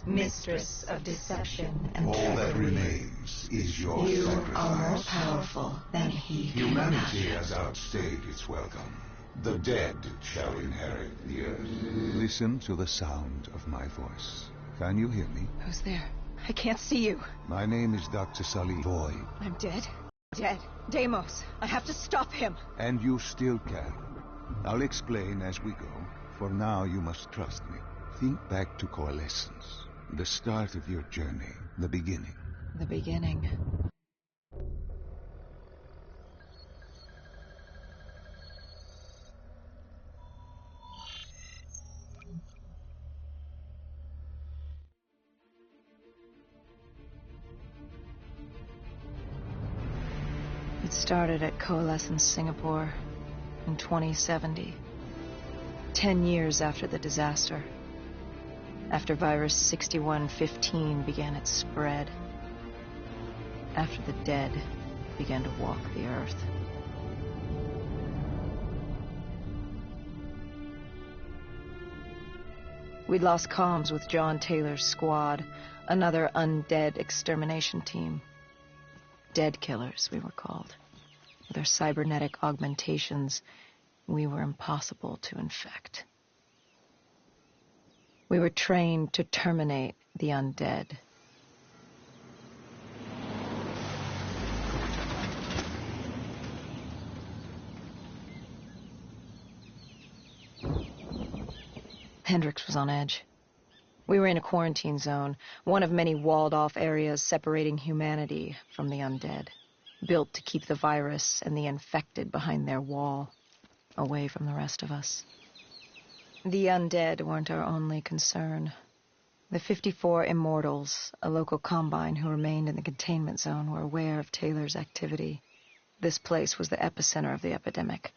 mistress of deception and All that trickery. remains is your You sacrifice. are more powerful than he can Humanity imagine. has outstayed its welcome. The dead shall inherit the earth. Listen to the sound of my voice. Can you hear me? Who's there? I can't see you. My name is Dr. Salih Void. I'm dead. Dead. Deimos. I have to stop him. And you still can. I'll explain as we go. For now, you must trust me. Think back to coalescence. The start of your journey. The beginning. The beginning. It started at Coalescence Singapore in 2070. 10 years after the disaster. After virus 6115 began its spread. After the dead began to walk the earth. We'd lost comms with John Taylor's squad, another undead extermination team. Dead killers, we were called. With our cybernetic augmentations, we were impossible to infect. We were trained to terminate the undead. Hendrix was on edge. We were in a quarantine zone, one of many walled-off areas separating humanity from the undead, built to keep the virus and the infected behind their wall, away from the rest of us. The undead weren't our only concern. The 54 Immortals, a local combine who remained in the containment zone, were aware of Taylor's activity. This place was the epicenter of the epidemic.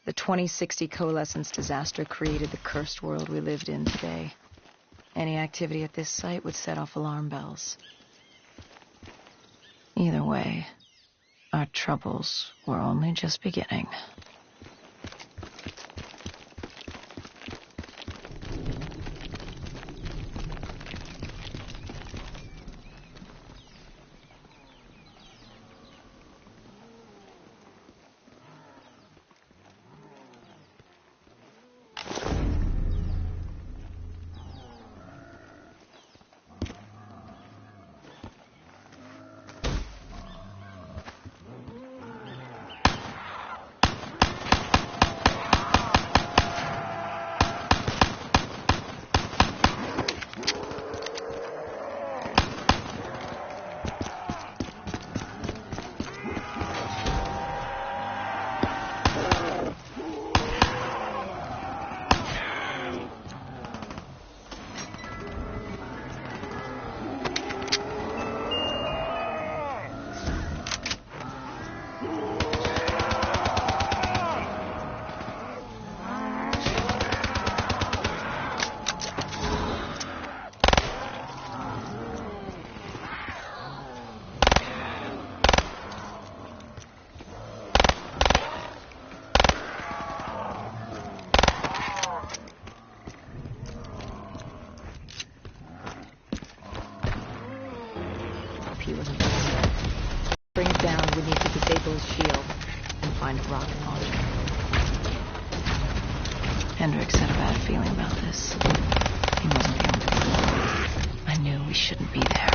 The 2060 Coalescence disaster created the cursed world we lived in today. Any activity at this site would set off alarm bells. Either way, our troubles were only just beginning. Bring it down, we need to disable his shield and find a rocket launcher. Hendrix had a bad feeling about this. He wasn't the only one. I knew we shouldn't be there.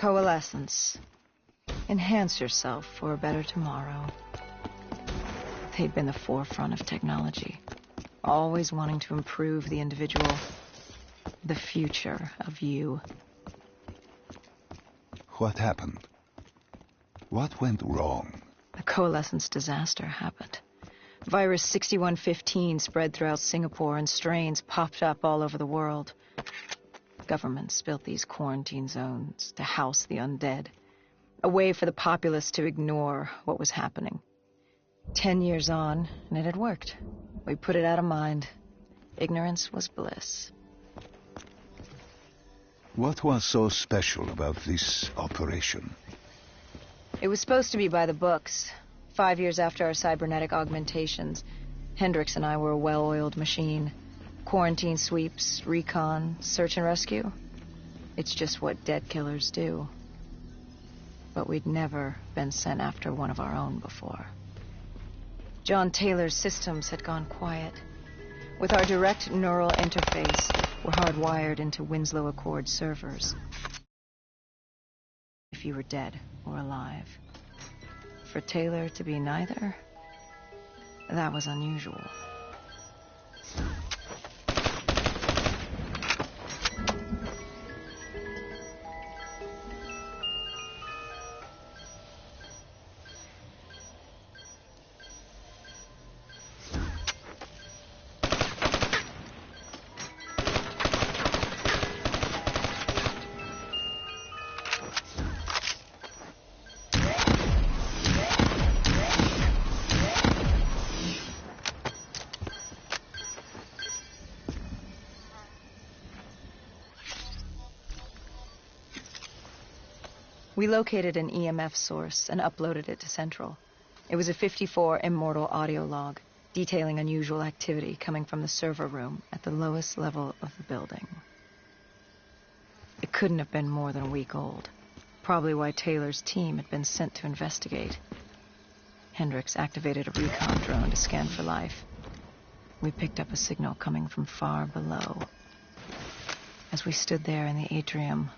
Coalescence. Enhance yourself for a better tomorrow. They'd been the forefront of technology, always wanting to improve the individual, the future of you. What happened? What went wrong? The Coalescence disaster happened. Virus 6115 spread throughout Singapore and strains popped up all over the world. Governments built these quarantine zones to house the undead, a way for the populace to ignore what was happening. 10 years on, and it had worked. We put it out of mind. Ignorance was bliss. What was so special about this operation? It was supposed to be by the books. 5 years after our cybernetic augmentations, Hendricks and I were a well-oiled machine. Quarantine sweeps, recon, search and rescue. It's just what dead killers do. But we'd never been sent after one of our own before. John Taylor's systems had gone quiet. With our direct neural interface, we're hardwired into Winslow Accord servers. If you were dead or alive. For Taylor to be neither, that was unusual. We located an EMF source and uploaded it to Central. It was a 54 immortal audio log, detailing unusual activity coming from the server room at the lowest level of the building. It couldn't have been more than a week old. Probably why Taylor's team had been sent to investigate. Hendricks activated a recon drone to scan for life. We picked up a signal coming from far below. As we stood there in the atrium,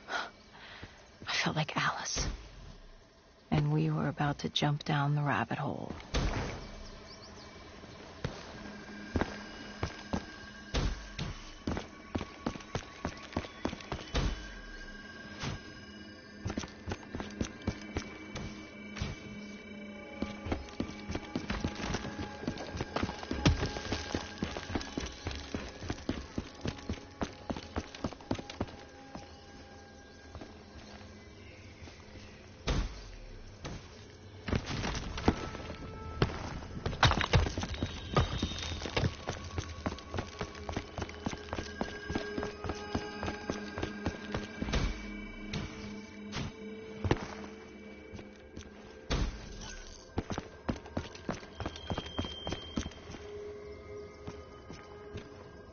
I felt like Alice. And we were about to jump down the rabbit hole.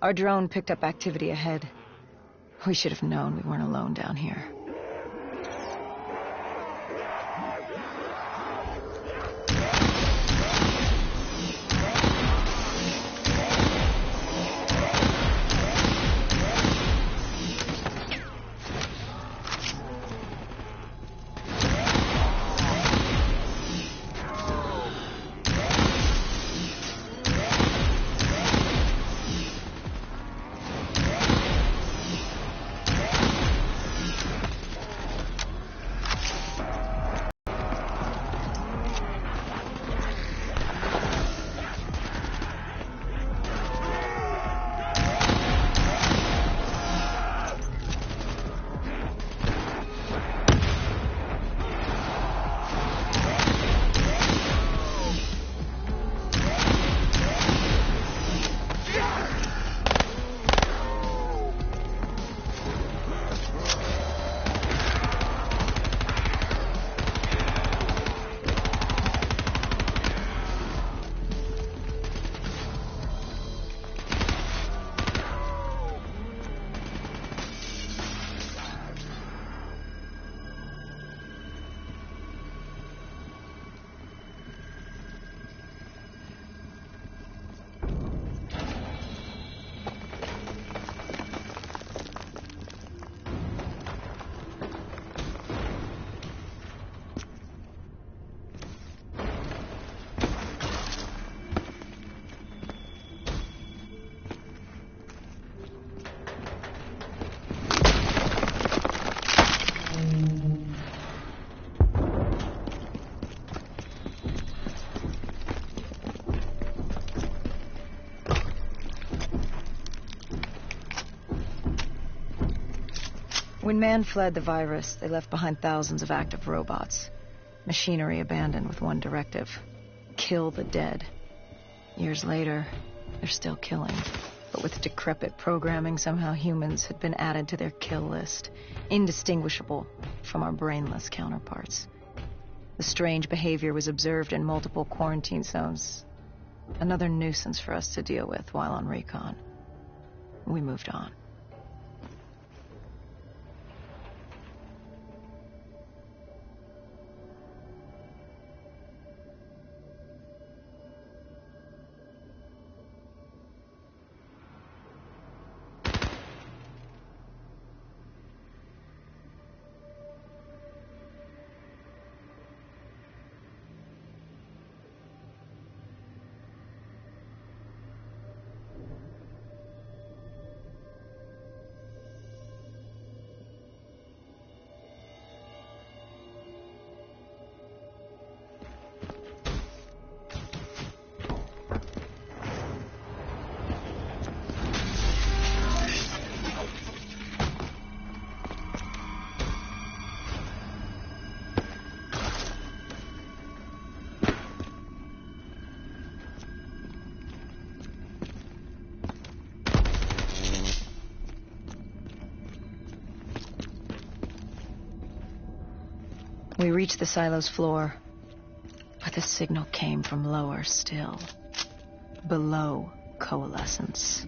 Our drone picked up activity ahead. We should have known we weren't alone down here. When man fled the virus, they left behind thousands of active robots. Machinery abandoned with one directive: kill the dead. Years later, they're still killing. But with decrepit programming, somehow humans had been added to their kill list, indistinguishable from our brainless counterparts. The strange behavior was observed in multiple quarantine zones. Another nuisance for us to deal with while on recon. We moved on. We reached the silo's floor, but the signal came from lower still, below coalescence.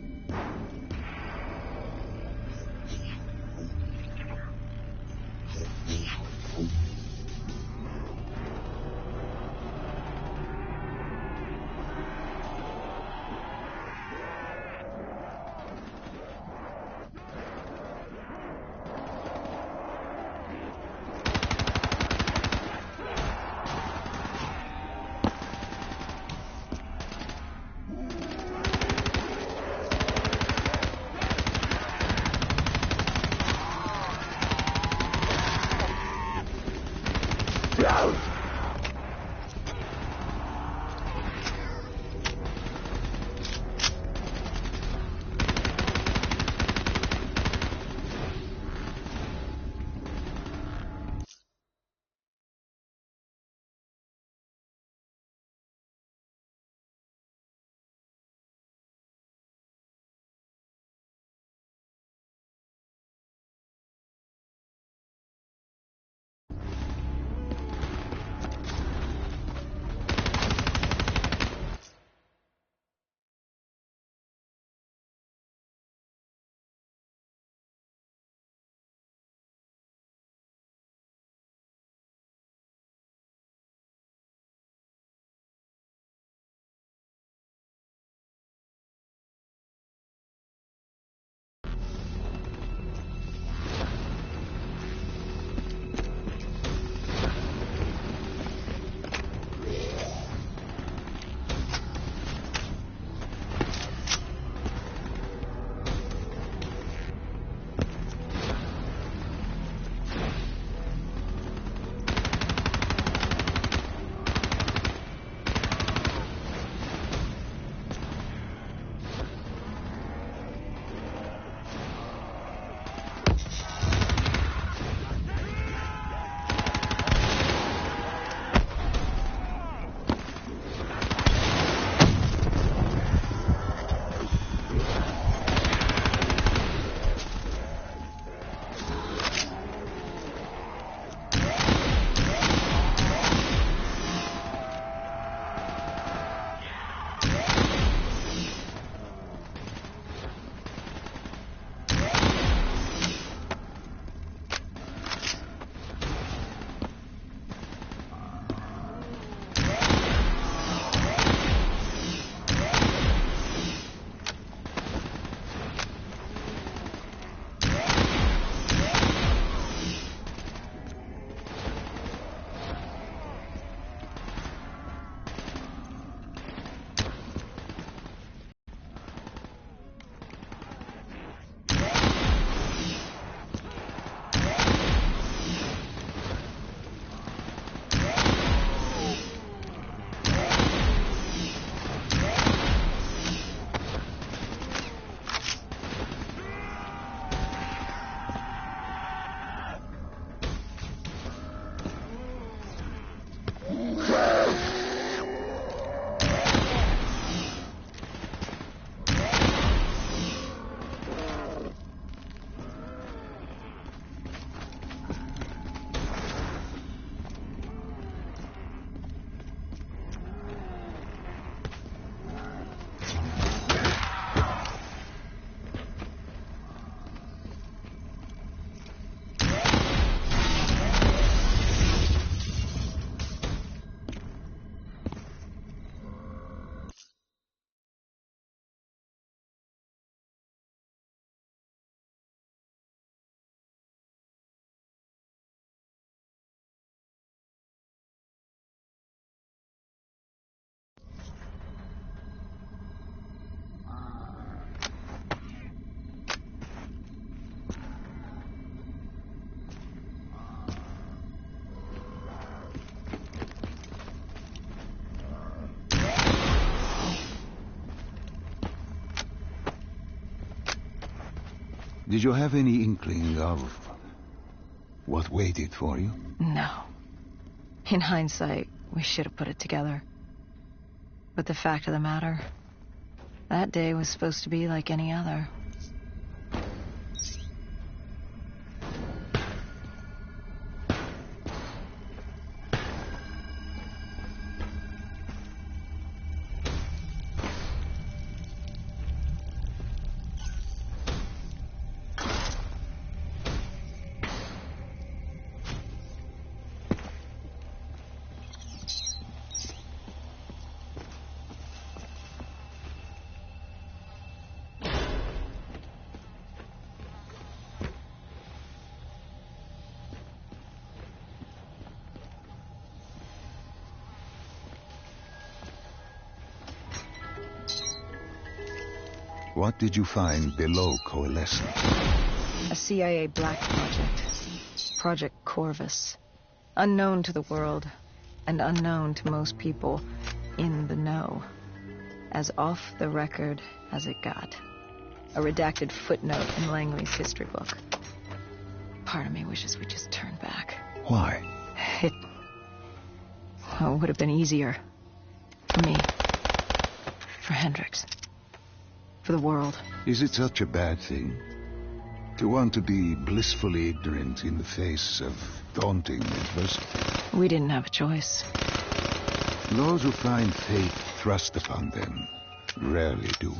Did you have any inkling of what waited for you? No. In hindsight, we should have put it together. But the fact of the matter, that day was supposed to be like any other. What did you find below Coalescence? A CIA black project. Project Corvus. Unknown to the world, and unknown to most people in the know. As off the record as it got. A redacted footnote in Langley's history book. Part of me wishes we just turned back. Why? It would have been easier. For me. For Hendricks. For the world. Is it such a bad thing? To want to be blissfully ignorant in the face of daunting adversity? We didn't have a choice. Those who find fate thrust upon them rarely do.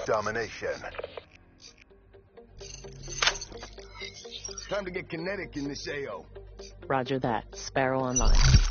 domination. Time to get kinetic in this AO. Roger that. Sparrow online.